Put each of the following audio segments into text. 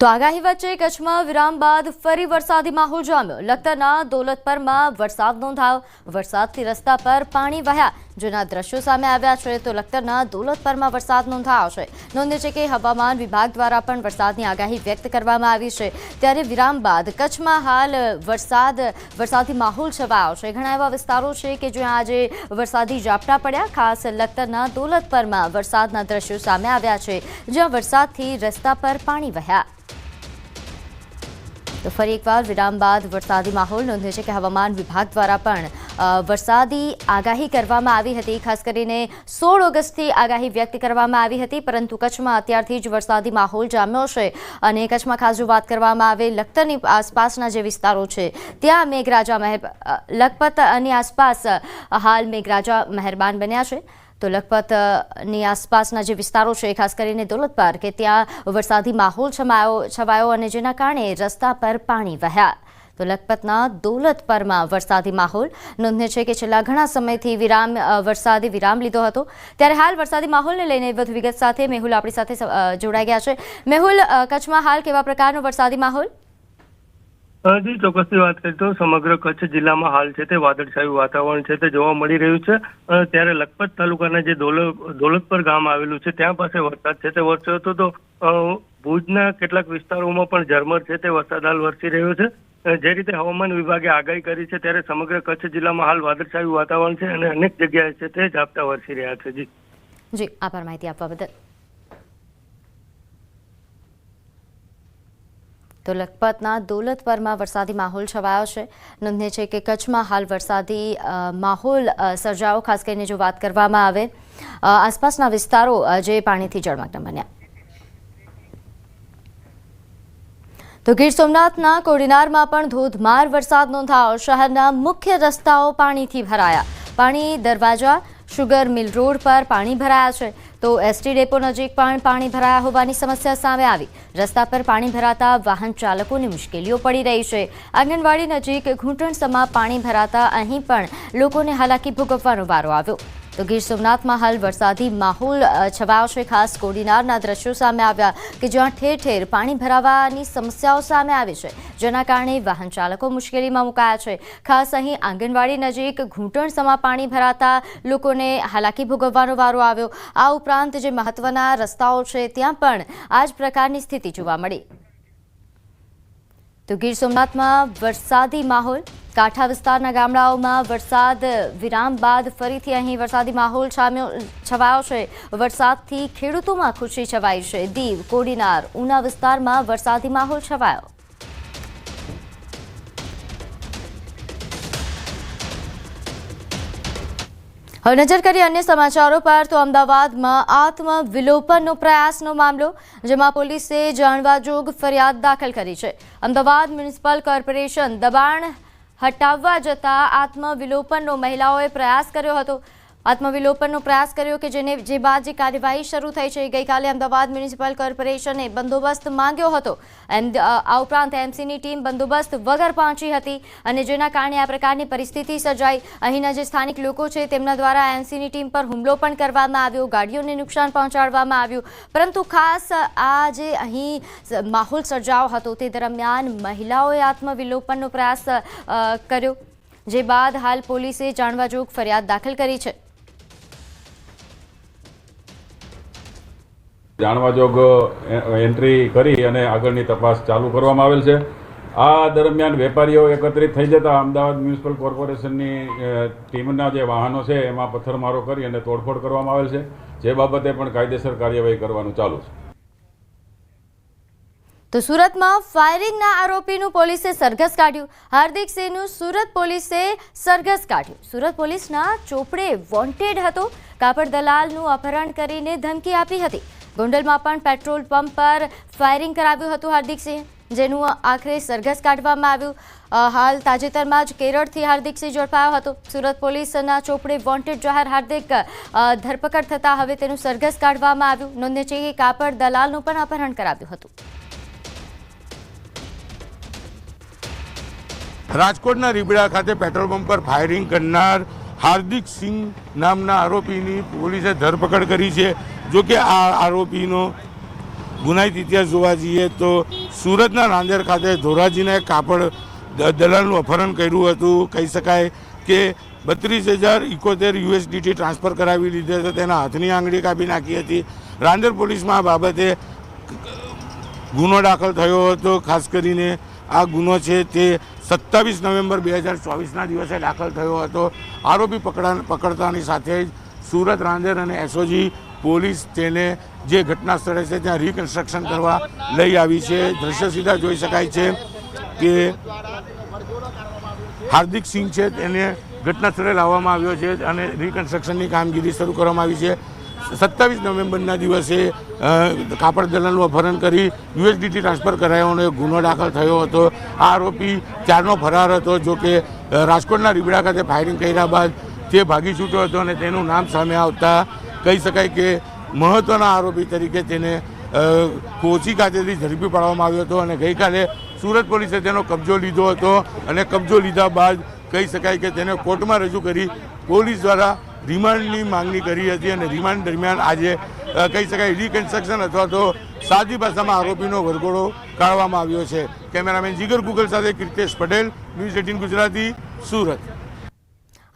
તો આગાહી વચ્ચે કચ્છમાં વિરામ બાદ ફરી વરસાદી માહોલ જામ્યો। લખતરના દોલતપરમાં વરસાદ નોંધાયો। વરસાદથી રસ્તા પર પાણી વહ્યા, જેના દ્રશ્યો સામે આવ્યા છે। તો લખતરના દોલતપરમાં વરસાદ નોંધાયો છે। નોંધે છે કે હવામાન વિભાગ દ્વારા પણ વરસાદની આગાહી વ્યક્ત કરવામાં આવી છે। ત્યારે વિરામ બાદ કચ્છમાં હાલ વરસાદી માહોલ છવાયો છે। ઘણા એવા વિસ્તારો છે કે જ્યાં આજે વરસાદી ઝાપટા પડ્યા। ખાસ લખતરના દોલતપરમાં વરસાદના દ્રશ્યો સામે આવ્યા છે, જ્યાં વરસાદથી રસ્તા પર પાણી વહ્યા। તો ફરી એકવાર વિરામ બાદ વરસાદી માહોલ નોંધે છે કે હવામાન વિભાગ દ્વારા પણ વરસાદી આગાહી કરવામાં આવી હતી। ખાસ કરીને 16 ઓગસ્ટથી આગાહી વ્યક્ત કરવામાં આવી હતી, પરંતુ કચ્છમાં અત્યારથી જ વરસાદી માહોલ જામ્યો છે। અને કચ્છમાં ખાસ જો વાત કરવામાં આવે લખતરની આસપાસના જે વિસ્તારો છે ત્યાં મેઘરાજા લખપતની આસપાસ હાલ મેઘરાજા મહેરબાન બન્યા છે। તો લખપતની આસપાસના જે વિસ્તારો છે, ખાસ કરીને દોલતપર, કે ત્યાં વરસાદી માહોલ છવાયો અને જેના કારણે રસ્તા પર પાણી વહ્યા। તો લખપતના દોલતપરમાં વરસાદી માહોલ નોંધે છે કે છેલ્લા ઘણા સમયથી વરસાદી વિરામ લીધો હતો। ત્યારે હાલ વરસાદી માહોલને લઈને વધુ વિગત સાથે મેહુલ આપણી સાથે જોડાઈ ગયા છે। મેહુલ, કચ્છમાં હાલ કેવા પ્રકારનો વરસાદી માહોલ? જી, ચોક્કસથી વાત કરીએ તો સમગ્ર કચ્છ જિલ્લામાં હાલ છે તે વાદળછાયું વાતાવરણ છે તે જોવા મળી રહ્યું છે। ત્યારે લખપત તાલુકાના જે દોલતપર ગામ આવેલું છે ત્યાં પાસે વરસાદ છે તે વરસ્યો હતો। તો ભુજના કેટલાક વિસ્તારોમાં પણ ઝરમર છે તે વરસાદ હાલ વરસી રહ્યો છે। જે રીતે હવામાન વિભાગે આગાહી કરી છે ત્યારે સમગ્ર કચ્છ જિલ્લામાં હાલ વાદળછાયું વાતાવરણ છે અને અનેક જગ્યાએ છે તે ઝાપટા વરસી રહ્યા છે। જી, આભાર માહિતી આપવા બદલ। તો લખપતના દોલતપરમાં વરસાદી માહોલ છવાયો છે। નોંધે છે કે કચ્છમાં હાલ વરસાદી માહોલ સર્જાયો। ખાસ કરીને જો વાત કરવામાં આવે આસપાસના વિસ્તારો જે પાણીથી જળમગ્ન બન્યા। તો ગીર સોમનાથના કોડીનારમાં પણ ધોધમાર વરસાદ નોંધાયો। શહેરના મુખ્ય રસ્તાઓ પાણીથી ભરાયા। પાણી દરવાજા શુગર મિલ રોડ પર પાણી ભરાયા છે। તો એસટી ડેપો નજીક પણ પાણી ભરાયા હોવાની સમસ્યા સામે આવી। રસ્તા પર પાણી ભરાતા વાહન ચાલકોને મુશ્કેલીઓ પડી રહી છે। આંગણવાડી નજીક ઘૂંટણસમાં પાણી ભરાતા અહીં પણ લોકોને હાલાકી ભોગવવાનો વારો આવ્યો। તો ગીર સોમનાથમાં હાલ વરસાદી માહોલ છવાયો છે। ખાસ કોડીનારના દ્રશ્યો સામે આવ્યા કે જ્યાં ઠેર ઠેર પાણી ભરાવાની સમસ્યાઓ સામે આવી છે, જેના કારણે વાહન ચાલકો મુશ્કેલીમાં મુકાયા છે। ખાસ અહીં આંગણવાડી નજીક ઘૂંટણસમાં પાણી ભરાતા લોકોને હાલાકી ભોગવવાનો વારો આવ્યો। આ ઉપરાંત જે મહત્વના રસ્તાઓ છે ત્યાં પણ આ જ પ્રકારની સ્થિતિ જોવા મળી। તો ગીર સોમનાથમાં વરસાદી માહોલ। કાંઠા વિસ્તારના ગામડાઓમાં વરસાદ વિરામ બાદ ફરીથી અહીં વરસાદી માહોલ છવાયો છે। વરસાદથી ખેડૂતોમાં ખુશી છવાઈ છે। દીવ, કોડીનાર, ઉના વિસ્તારમાં વરસાદી માહોલ છવાયો। હવે નજર કરીએ અન્ય સમાચારો પર। તો અમદાવાદમાં આત્મવિલોપનનો પ્રયાસનો મામલો, જેમાં પોલીસે જાણવાજોગ ફરિયાદ દાખલ કરી છે। અમદાવાદ મ્યુનિસિપલ કોર્પોરેશન દબાણ હટાવવા જતા આત્મવિલોપનનો મહિલાઓએ પ્રયાસ કર્યો હતો। આત્મવિલોપનનો પ્રયાસ કર્યો કે જે બાદ જે કાર્યવાહી શરૂ થઈ છે। ગઈકાલે અમદાવાદ મ્યુનિસિપલ કોર્પોરેશને બંદોબસ્ત માંગ્યો હતો। આ ઉપરાંત એમસીની ટીમ બંદોબસ્ત વગર પહોંચી હતી અને જેના કારણે આ પ્રકારની પરિસ્થિતિ સર્જાઈ। અહીંના જે સ્થાનિક લોકો છે તેમના દ્વારા એમસીની ટીમ પર હુમલો પણ કરવામાં આવ્યો, ગાડીઓને નુકસાન પહોંચાડવામાં આવ્યું। પરંતુ ખાસ આ જે અહીં માહોલ સર્જાયો હતો તે દરમિયાન મહિલાઓએ આત્મવિલોપનનો પ્રયાસ કર્યો, જે બાદ હાલ પોલીસે જાણવાજોગ ફરિયાદ દાખલ કરી છે। જાણવાજોગ એન્ટ્રી કરી અને આગળની તપાસ ચાલુ કરવામાં આવેલ છે। આ દરમિયાન વેપારીઓ એકત્રિત થઈ જતા અમદાવાદ મ્યુનિસિપલ કોર્પોરેશનની ટીમના જે વાહનો છે એમાં પથ્થરમારો કરી અને તોડફોડ કરવામાં આવેલ છે, જે બાબતે પણ કાયદેસર કાર્યવાહી કરવાનું ચાલુ છે। તો સુરતમાં ફાયરિંગના આરોપીનું પોલીસે સરઘસ કાઢ્યું। હાર્દિક સિંહનું સુરત પોલીસે સરઘસ કાઢ્યું। સુરત પોલીસના ચોપડે વોન્ટેડ હતો। કાપડ દલાલનું અપહરણ કરીને ધમકી આપી હતી। ગોંડલમાં પણ પેટ્રોલ પંપ પર ફાયરિંગ કરાવ્યું હતું હાર્દિક સિંહ, જેનું આખરે સરઘસ કાઢવામાં આવ્યું। હાલ તાજેતરમાં જ કેરળથી હાર્દિક સિંહ ઝડપાયો હતો। સુરત પોલીસના ચોપડે વોન્ટેડ જાહેર હાર્દિક ધરપકડ થતાં હવે તેનું સરઘસ કાઢવામાં આવ્યું। નોંધે છે કે કાપડ દલાલનું પણ અપહરણ કરાવ્યું હતું। રાજકોટના રીબડા ખાતે પેટ્રોલ પંપ પર ફાયરિંગ કરનાર હાર્દિક સિંહ નામના આરોપીની પોલીસે ધરપકડ કરી છે। જો કે આ આરોપીનો ગુનાહિત ઇતિહાસ જોવા જઈએ તો સુરતના રાંદેર ખાતે ધોરાજીના એક કાપડ દલાલનું અપહરણ કર્યું હતું. કહી શકાય કે 32,071 USDT ટ્રાન્સફર કરાવી લીધા હતા. તેના હાથની આંગળી કાપી નાખી હતી. રાંદેર પોલીસમાં આ બાબતે ગુનો દાખલ થયો હતો. ખાસ કરીને આ ગુનો છે તે 27 નવેમ્બર 2024ના દિવસે દાખલ થયો હતો. આરોપી પકડતાની સાથે જ સુરત રાંદેર અને એસઓજી પોલીસ તેને જે ઘટના સ્થળે છે ત્યાં રિકન્સ્ટ્રક્શન કરવા લઈ આવી છે. દ્રશ્ય સીધા જોઈ શકાય છે કે હાર્દિક સિંહ છે તેને ઘટના સ્થળે લાવવામાં આવ્યો છે અને રિકન્સ્ટ્રક્શનની કામગીરી શરૂ કરવામાં આવી છે. 27 નવેમ્બરના દિવસે કાપડ દલાલનું અપહરણ કરી USDT ટ્રાન્સફર કરાવવાનો એક ગુનો દાખલ થયો હતો. આ આરોપી ત્યારનો ફરાર હતો. જો કે રાજકોટના રીબડા ખાતે ફાયરિંગ કર્યા બાદ તે ભાગી છૂટ્યો હતો અને તેનું નામ સામે આવતા કહી શકાય કે મહત્ત્વના આરોપી તરીકે તેને કોચી ખાતેથી ઝડપી પાડવામાં આવ્યો હતો અને ગઈકાલે સુરત પોલીસે તેનો કબજો લીધો હતો અને કબજો લીધા બાદ કહી શકાય કે તેને કોર્ટમાં રજૂ કરી પોલીસ દ્વારા રિમાન્ડની માંગણી કરી હતી અને રિમાન્ડ દરમિયાન આજે કહી શકાય રિકન્સ્ટ્રક્શન અથવા તો સાદી ભાષામાં આરોપીનો વરઘોડો કાઢવામાં આવ્યો છે. કેમેરામેન જીગર ગુગલ સાથે કીર્તેશ પટેલ, ન્યૂઝ 18 ગુજરાતી, સુરત.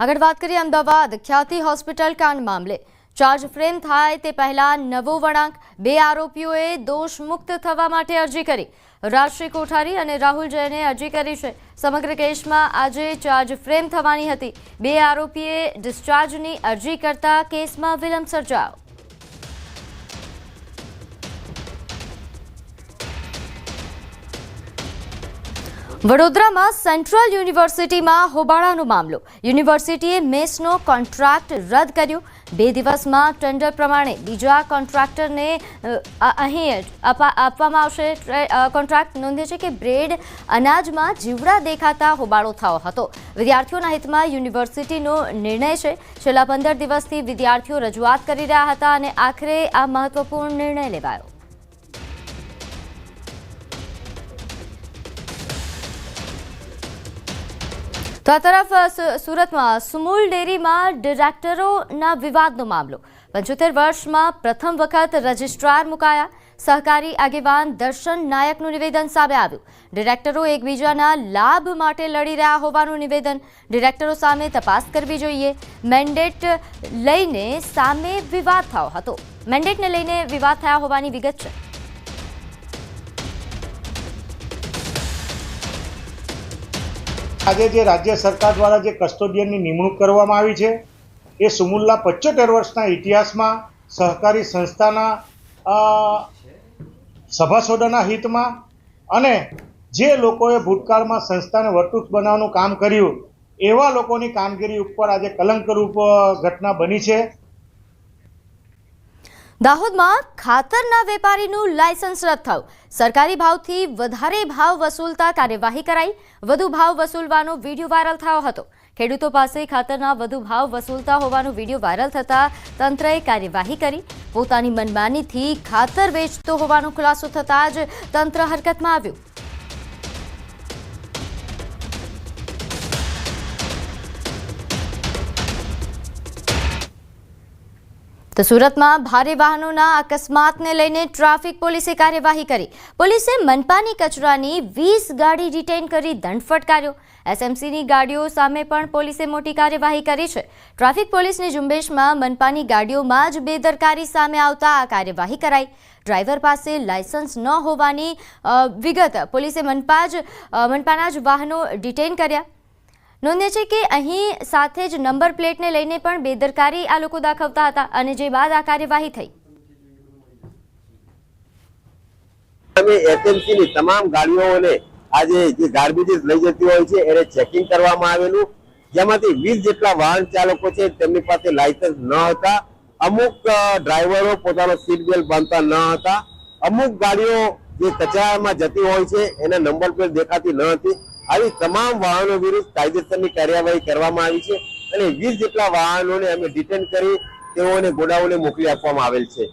આગળ વાત કરીએ અમદાવાદ ખ્યાતિ હોસ્પિટલ કાંડ મામલે. ચાર્જ ફ્રેમ થાય તે પહેલા નવો વળાંક. 2 આરોપીઓએ દોષ મુક્ત થવા માટે અરજી કરી. રાજશ્રી કોઠારી અને રાહુલ જૈને અરજી કરી છે. સમગ્ર કેસમાં આજે ચાર્જ ફ્રેમ થવાની હતી. 2 આરોપીએ ડિસ્ચાર્જની અરજી કરતા કેસમાં વિલંબ સર્જાયો. વડોદરામાં સેન્ટ્રલ યુનિવર્સિટીમાં હોબાળાનો મામલો. યુનિવર્સિટીએ મેસનો કોન્ટ્રાક્ટ રદ કર્યો. 2 દિવસમાં ટેન્ડર પ્રમાણે બીજા કોન્ટ્રાક્ટરને અહીં આપવામાં આવશે કોન્ટ્રાક્ટ. નોંધે છે કે બ્રેડ અનાજમાં જીવડા દેખાતા હોબાળો થયો હતો. વિદ્યાર્થીઓના હિતમાં યુનિવર્સિટીનો નિર્ણય છે. છેલ્લા 15 દિવસથી વિદ્યાર્થીઓ રજૂઆત કરી રહ્યા હતા અને આખરે આ મહત્વપૂર્ણ નિર્ણય લેવાયો. તો આ તરફ સુરતમાં સુમુલ ડેરીમાં ડિરેક્ટરોના વિવાદનો મામલો. 75 વર્ષમાં પ્રથમ વખત રજિસ્ટ્રાર મુકાયા. સહકારી આગેવાન દર્શન નાયકનું નિવેદન સામે આવ્યું. ડિરેક્ટરો એકબીજાના લાભ માટે લડી રહ્યા હોવાનું નિવેદન. ડિરેક્ટરો સામે તપાસ કરવી જોઈએ. મેન્ડેટ લઈને સામે વિવાદ થયો હતો. મેન્ડેટને લઈને વિવાદ થયા હોવાની વિગત છે. આજે જે રાજ્ય સરકાર દ્વારા જે કસ્ટોડિયનની નિમણૂક કરવામાં આવી છે એ સુમુલના 75 વર્ષના ઇતિહાસમાં સહકારી સંસ્થાના સભાસદોના હિતમાં અને જે લોકોએ ભૂતકાળમાં સંસ્થાને વર્તુળ બનાવવાનું કામ કર્યું એવા લોકોની કામગીરી ઉપર આજે કલંકરૂપ ઘટના બની છે. દાહોદમાં ખાતરના વેપારીનું લાયસન્સ રદ થયું. સરકારી ભાવથી વધારે ભાવ વસૂલતા કાર્યવાહી કરાઈ. વધુ ભાવ વસૂલવાનો વિડીયો વાયરલ થયો હતો. ખેડૂતો પાસે ખાતરના વધુ ભાવ વસૂલતા હોવાનો વિડીયો વાયરલ થતા તંત્રએ કાર્યવાહી કરી. પોતાની મનમાનીથી ખાતર વેચતો હોવાનો ખુલાસો થતાં જ તંત્ર હરકતમાં આવ્યું. તો સુરતમાં ભારે વાહનોના અકસ્માતને લઈને ટ્રાફિક પોલીસે કાર્યવાહી કરી. પોલીસે મનપાની કચરાની 20 ગાડી ડિટેઇન કરી દંડ ફટકાર્યો. એસએમસીની ગાડીઓ સામે પણ પોલીસે મોટી કાર્યવાહી કરી છે. ટ્રાફિક પોલીસની ઝુંબેશમાં મનપાની ગાડીઓમાં જ બેદરકારી સામે આવતા આ કાર્યવાહી કરાઈ. ડ્રાઈવર પાસે લાયસન્સ ન હોવાની વિગત પોલીસે મનપાના જ વાહનો ડિટેઇન કર્યા. નોંધે છે કે અહીં સાથે જ નંબર પ્લેટને લઈને પણ બેદરકારી આ લોકો દાખવતા હતા અને જે બાદ આ કાર્યવાહી થઈ. એસએમસીની તમામ ગાડીઓને આજે જે ગાર્બેજીસ લઈ જતી હોય છે એને ચેકિંગ કરવામાં આવેલું, જેમાંથી 20 જેટલા વાહન ચાલકો છે તેમની પાસે લાયસન્સ ન હતા. અમુક ડ્રાઈવરો પોતાનો સીટ બેલ્ટ બાંધતા ન હતા. અમુક ગાડીઓ જે કચરામાં જતી હોય છે એના નંબર પ્લેટ દેખાતી ન હતી. આવી તમામ વાહનો વિરુદ્ધ કાયદેસરની કાર્યવાહી કરવામાં આવી છે અને 20 જેટલા વાહનોને અમે ડિટેન કરી તેઓને ગોડાઉને મોકલી આપવામાં આવેલ છે.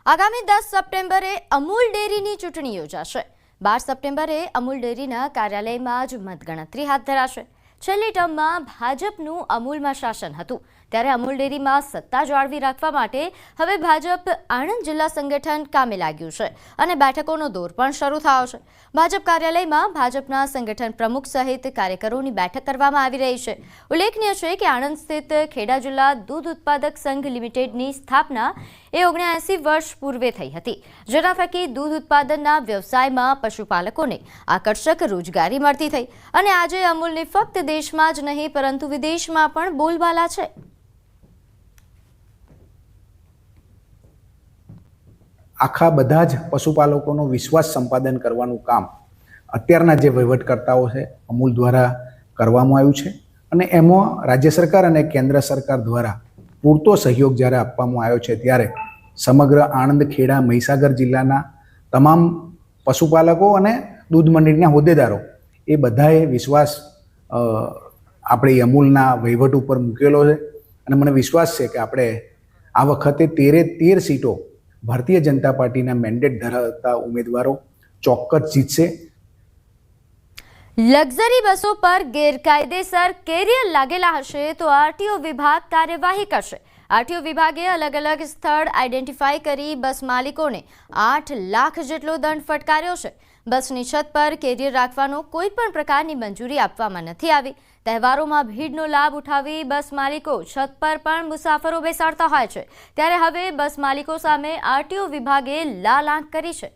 આગામી 10 સપ્ટેમ્બરે અમૂલ ડેરીની ચૂંટણી યોજાશે. 12 સપ્ટેમ્બરે અમૂલ ડેરીના કાર્યાલયમાં જ મતગણતરી હાથ ધરાશે. છેલ્લી ટર્મમાં ભાજપનું અમૂલમાં શાસન હતું, ત્યારે અમૂલ ડેરીમાં સત્તા જાળવી રાખવા માટે હવે ભાજપ આણંદ જિલ્લા સંગઠન કામે લાગ્યું છે અને બેઠકોનો દોર પણ શરૂ થયો છે. ભાજપ કાર્યાલયમાં ભાજપના સંગઠન પ્રમુખ સહિત કાર્યકરોની બેઠક કરવામાં આવી રહી છે. ઉલ્લેખનીય છે કે આણંદ સ્થિત ખેડા જિલ્લા દૂધ ઉત્પાદક સંઘ લિમિટેડની સ્થાપના 79 વર્ષ પૂર્વે થઈ હતી, જેના થકી દૂધ ઉત્પાદનના વ્યવસાયમાં પશુપાલકોને આકર્ષક રોજગારી મળતી થઈ અને આજે અમૂલની ફક્ત દેશમાં જ નહીં પરંતુ વિદેશમાં પણ બોલબાલા છે. આખા બધા જ પશુપાલકોનો વિશ્વાસ સંપાદન કરવાનું કામ અત્યારના જે વહીવટકર્તાઓ છે અમૂલ દ્વારા કરવામાં આવ્યું છે અને એમાં રાજ્ય સરકાર અને કેન્દ્ર સરકાર દ્વારા પૂરતો સહયોગ જ્યારે આપવામાં આવ્યો છે ત્યારે સમગ્ર આણંદ, ખેડા, મહીસાગર જિલ્લાના તમામ પશુપાલકો અને દૂધ મંડળીના હોદ્દેદારો એ બધાએ વિશ્વાસ આપણી અમૂલના વહીવટ ઉપર મૂકેલો છે અને મને વિશ્વાસ છે કે આપણે આ વખતે 13 સીટો ભારતીય જનતા પાર્ટીના મેન્ડેટ ધરાવતા ઉમેદવારો ચોક્કસ જીતશે. લક્ઝરી બસો પર ગેરકાયદેસર કેરિયર લાગેલા હશે તો આરટીઓ વિભાગ કાર્યવાહી કરશે. આરટીઓ વિભાગે અલગ અલગ સ્થળ આઈડેન્ટિફાઈ કરી બસ માલિકોને 8 લાખ જેટલો દંડ ફટકાર્યો છે. બસની છત પર કેરિયર રાખવાનો કોઈ પણ પ્રકારની મંજૂરી આપવામાં નથી આવી. તહેવારોમાં ભીડનો લાભ ઉઠાવી બસ માલિકો છત પર પણ મુસાફરો બેસાડતા હોય છે, ત્યારે હવે બસ માલિકો સામે આરટીઓ વિભાગે લાલ આંખ કરી છે.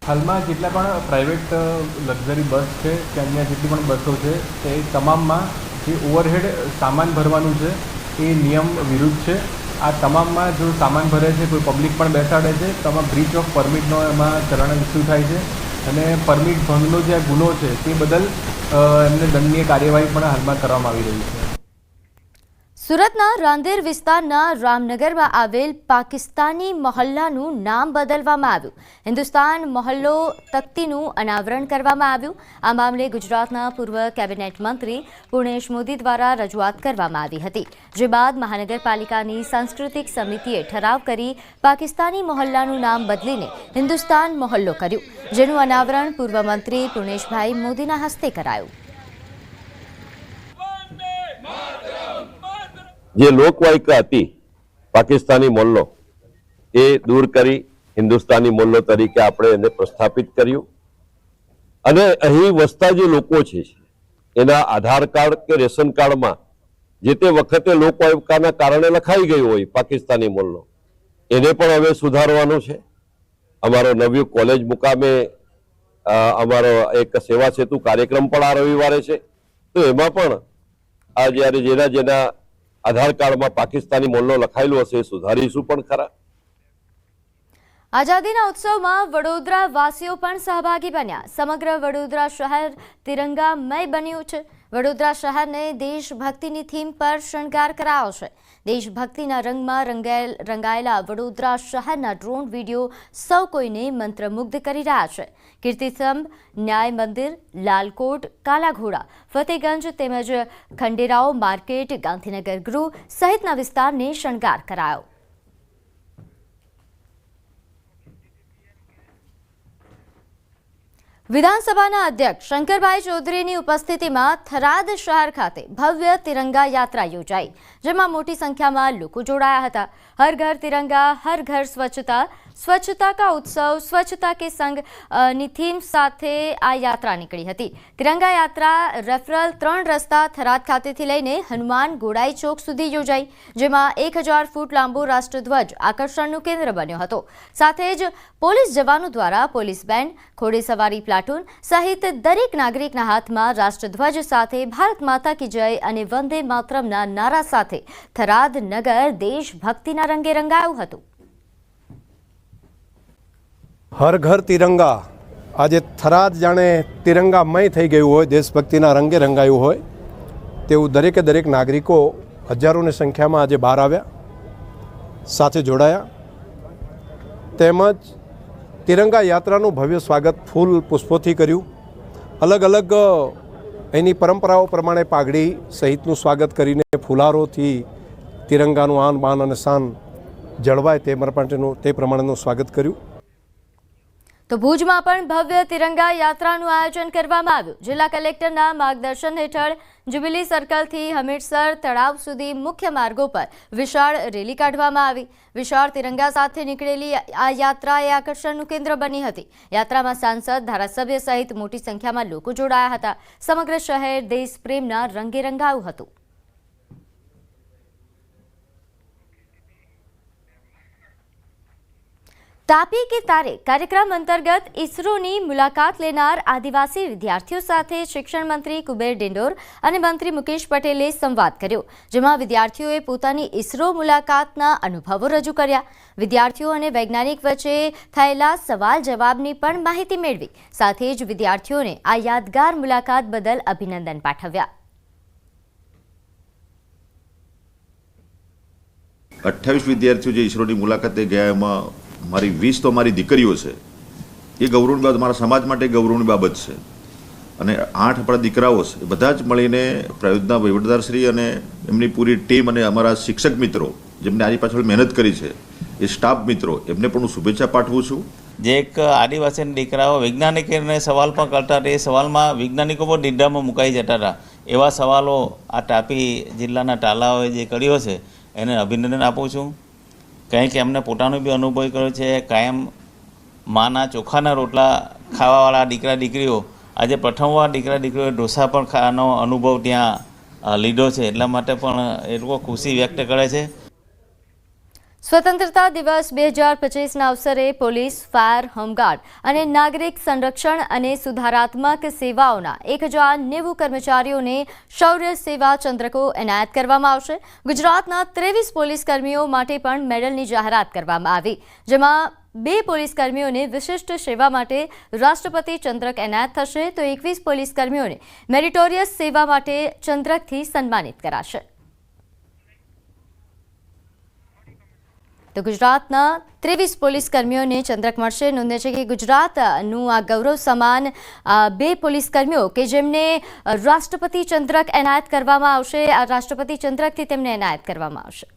હાલમાં જેટલા પણ પ્રાઇવેટ લક્ઝરી બસ છે કે અન્ય જેટલી પણ બસો છે તે તમામમાં જે ઓવરહેડ સામાન ભરવાનું છે એ નિયમ વિરુદ્ધ છે. આ તમામમાં જો સામાન ભરે છે, કોઈ પબ્લિક પણ બેસાડે છે તો આમાં બ્રીચ ઓફ પરમિટનો એમાં ચલણ ઇસ્યુ થાય છે અને પરમિટ ભંગનો જે ગુનો છે તે બદલ એમને દંડનીય કાર્યવાહી પણ હાલમાં કરવામાં આવી રહી છે. સુરતના રાંદેર વિસ્તારના રામનગરમાં આવેલ પાકિસ્તાની મહોલ્લાનું નામ બદલવામાં આવ્યું. હિન્દુસ્તાન મહોલ્લો તકતીનું અનાવરણ કરવામાં આવ્યું. આ મામલે ગુજરાતના પૂર્વ કેબિનેટ મંત્રી પુણેશ મોદી દ્વારા રજૂઆત કરવામાં આવી હતી, જે બાદ મહાનગરપાલિકાની સાંસ્કૃતિક સમિતિએ ઠરાવ કરી પાકિસ્તાની મહોલ્લાનું નામ બદલીને હિન્દુસ્તાન મહોલ્લો કર્યું, જેનું અનાવરણ પૂર્વ મંત્રી પુણેશભાઈ મોદીના હસ્તે કરાયું. જે લોકવાયકા હતી પાકિસ્તાની મોલ્લો એ દૂર કરી હિન્દુસ્તાની મોલ્લો તરીકે આપણે એને પ્રસ્થાપિત કર્યું અને અહીં વસતા જે લોકો છે એના આધાર કાર્ડ કે રેશન કાર્ડમાં જે તે વખતે લોકવાયકાના કારણે લખાઈ ગયું હોય પાકિસ્તાની મોલ્લો, એને પણ હવે સુધારવાનું છે. અમારો નવી કોલેજ મુકામે અમારો એક સેવા સેતુ કાર્યક્રમ પણ આ રવિવારે છે, તો એમાં પણ આ જ્યારે જેના આધાર કાર્ડમાં પાકિસ્તાની મોલ્લો લખાયેલો હશે એ સુધારીશું પણ ખરા. આઝાદીના ઉત્સવમાં વડોદરા વાસીઓ પણ સહભાગી બન્યા. સમગ્ર વડોદરા શહેર તિરંગામય બન્યું છે. વડોદરા શહેરને દેશભક્તિની થીમ પર શણગાર કરાયો છે. દેશભક્તિના રંગમાં રંગાયેલા વડોદરા શહેરના ડ્રોન વિડીયો સૌ કોઈને મંત્રમુગ્ધ કરી રહ્યા છે. કીર્તિસ્તંભ, ન્યાય મંદિર, લાલકોટ, કાલાઘોડા, ફતેગંજ તેમજ ખંડેરાવ માર્કેટ, ગાંધીનગર ગૃહ સહિતના વિસ્તારને શણગાર કરાયો. વિધાનસભાના અધ્યક્ષ શંકરભાઈ ચૌધરીની ઉપસ્થિતિમાં થરાદ શહેર ખાતે ભવ્ય તિરંગા યાત્રા યોજાઈ, જેમાં મોટી સંખ્યામાં લોકો જોડાયા હતા. હર ઘર તિરંગા, હર ઘર સ્વચ્છતા, સ્વચ્છતા કા ઉત્સવ, સ્વચ્છતા કે સંગ ની થીમ સાથે આ યાત્રા નીકળી હતી. તિરંગા યાત્રા રેફરલ 3 રસ્તા થરાદ ખાતેથી લઈને હનુમાન ગોડાઈ ચોક સુધી યોજાઈ, જેમાં 1000 ફૂટ લાંબો રાષ્ટ્રધ્વજ આકર્ષણનું કેન્દ્ર બન્યો હતો. સાથે જ પોલીસ જવાનો દ્વારા પોલીસ બેન્ડ, ઘોડેસવારી પ્લાટૂન સહિત દરેક નાગરિકના હાથમાં રાષ્ટ્રધ્વજ સાથે ભારત માતા કી જય અને વંદે માતરમના નારા સાથે થરાદ નગર દેશભક્તિના રંગે રંગાયું હતું. હર ઘર તિરંગા આજે થરાદ જાણે તિરંગામય થઈ ગયું હોય, દેશભક્તિના રંગે રંગાયું હોય તેવું દરેક નાગરિકો હજારોની સંખ્યામાં આજે બહાર આવ્યા, સાથે જોડાયા. તેમજ તિરંગા યાત્રાનું ભવ્ય સ્વાગત ફૂલ પુષ્પોથી કર્યું. અલગ અલગ એની પરંપરાઓ પ્રમાણે પાઘડી સહિતનું સ્વાગત કરીને ફુલારોથી તિરંગાનું આન બાન અને શાન જળવાય તે પ્રમાણેનું સ્વાગત કર્યું. તો ભુજમાં પણ ભવ્ય તિરંગા યાત્રાનું આયોજન કરવામાં આવ્યું. જિલ્લા કલેક્ટરના માર્ગદર્શન હેઠળ જ્યુબિલી સર્કલથી હમીરસર તળાવ સુધી મુખ્ય માર્ગો પર વિશાળ રેલી કાઢવામાં આવી. વિશાળ તિરંગા સાથે નીકળેલી આ યાત્રા એ આકર્ષણનું કેન્દ્ર બની હતી. યાત્રામાં સાંસદ, ધારાસભ્ય સહિત મોટી સંખ્યામાં લોકો જોડાયા હતા. સમગ્ર શહેર દેશપ્રેમના રંગે રંગાયું હતું. તાપી કે તારે કાર્યક્રમ અંતર્ગત ઇસરોની મુલાકાત લેનાર આદિવાસી વિદ્યાર્થીઓ સાથે શિક્ષણ મંત્રી કુબેર ડિંડોર અને મંત્રી મુકેશ પટેલે સંવાદ કર્યો, જેમાં વિદ્યાર્થીઓએ પોતાની ઇસરો મુલાકાતના અનુભવો રજૂ કર્યા. વિદ્યાર્થીઓ અને વૈજ્ઞાનિક વચ્ચે થયેલા સવાલ જવાબની પણ માહિતી મેળવી. સાથે જ વિદ્યાર્થીઓને આ યાદગાર મુલાકાત બદલ અભિનંદન પાઠવ્યા. 28 વિદ્યાર્થીઓ જે ઇસરોની મુલાકાતે ગયા એમાં મારી 20 તો મારી દીકરીઓ છે. એ ગૌરવની બાબત, મારા સમાજ માટે ગૌરવની બાબત છે. અને 8 આપણા દીકરાઓ છે. બધા જ મળીને પ્રયોજના વહીવટદારશ્રી અને એમની પૂરી ટીમ અને અમારા શિક્ષક મિત્રો જેમને આની પાછળ મહેનત કરી છે, એ સ્ટાફ મિત્રો, એમને પણ હું શુભેચ્છા પાઠવું છું. જે એક આદિવાસી દીકરાઓ વૈજ્ઞાનિકોને સવાલ પણ કરતા હતા, એ સવાલમાં વૈજ્ઞાનિકો પણ ડિંડામાં મુકાઈ જતા હતા. એવા સવાલો આ તાપી જિલ્લાના તાલાઓએ જે કર્યો છે એને અભિનંદન આપું છું. કારણ કે એમને પોતાનો બી અનુભવ કર્યો છે. કાયમ માના ચોખાના રોટલા ખાવાવાળા દીકરા દીકરીઓ આજે પ્રથમવાર દીકરા દીકરીઓએ ઢોસા પણ ખાવાનો અનુભવ ત્યાં લીધો છે. એટલા માટે પણ એ લોકો ખુશી વ્યક્ત કરે છે. સ્વતંત્રતા દિવસ 2025ના અવસરે પોલીસ, ફાયર, હોમગાર્ડ અને નાગરિક સંરક્ષણ અને સુધારાત્મક સેવાઓના 1090 કર્મચારીઓને શૌર્ય સેવા ચંદ્રકો એનાયત કરવામાં આવશે. ગુજરાતના 23 પોલીસ કર્મીઓ માટે પણ મેડલની જાહેરાત કરવામાં આવી, જેમાં 2 પોલીસ કર્મીઓને વિશિષ્ટ સેવા માટે રાષ્ટ્રપતિ ચંદ્રક એનાયત થશે, તો 21 પોલીસ કર્મીઓને મેરિટોરિયસ સેવા માટે ચંદ્રકથી સન્માનિત કરાશે. તો ગુજરાતના 23 પોલીસ કર્મીઓને ચંદ્રક મળશે. નોંધે છે કે ગુજરાતનું આ ગૌરવ સમાન 2 પોલીસ કર્મીઓ કે જેમને રાષ્ટ્રપતિ ચંદ્રક એનાયત કરવામાં આવશે, આ રાષ્ટ્રપતિ ચંદ્રકથી તેમને એનાયત કરવામાં આવશે.